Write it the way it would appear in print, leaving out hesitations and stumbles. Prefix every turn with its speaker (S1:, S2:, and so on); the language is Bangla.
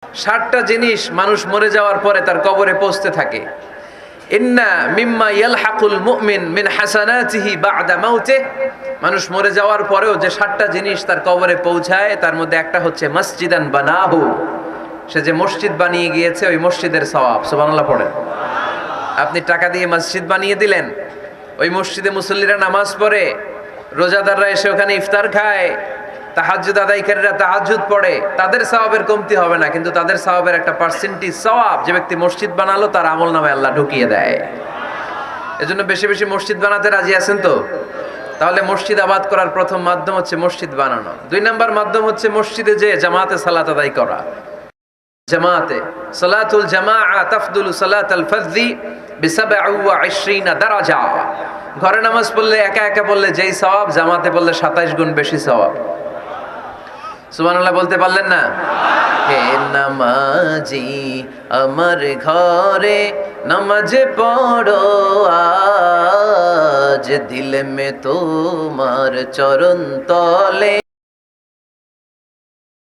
S1: 60টা জিনিস মানুষ মরে যাওয়ার পরে তার কবরে পৌঁছতে থাকে। ইন্না মিম্মা ইয়ালহাকুল মুমিন মিন হাসানাতিহি বা'দা মাউতিহি, মানুষ মরে যাওয়ার পরেও যে 60টা জিনিস তার কবরে পৌঁছায় তার মধ্যে একটা হচ্ছে মসজিদান বানাহু, সে যে মসজিদ বানিয়ে গিয়েছে ওই মসজিদের সওয়াব। সুবহানাল্লাহ পড়েন। আপনি টাকা দিয়ে মসজিদ বানিয়ে দিলেন, ওই মসজিদে মুসল্লিরা নামাজ পড়ে, রোজাদাররা এসে ওখানে ইফতার খায়, তাহাজ্জুদ আদায়কারীরা তাহাজ্জুদ পড়ে, তাদের সওয়াবের কমতি হবে না, কিন্তু তাদের সওয়াবের একটা পার্সেন্টেজ সওয়াব যে ব্যক্তি মসজিদ বানালো তার আমলনামায় আল্লাহ ঢুকিয়ে দেয়। এজন্য বেশি বেশি মসজিদ বানাতে রাজি আছেন তো? তাহলে মসজিদ আবাদ করার প্রথম মাধ্যম হচ্ছে মসজিদ বানানো। 2 নাম্বার মাধ্যম হচ্ছে মসজিদে যে জামাতে সালাত আদায় করা। জামাতে সালাতুল জামাআ তাফদুলু সালাতাল ফাযযি বি27 দারাজা। ঘরে নামাজ পড়লে একা একা পড়লে যেই সওয়াব, জামাতে পড়লে 27 গুণ বেশি সওয়াব। সুবহানাল্লাহ বলতে পারলেন না? হে নামাজি আমার ঘরে নামাজ পড়ো আজ, দিল মে তোমার চরণ তলে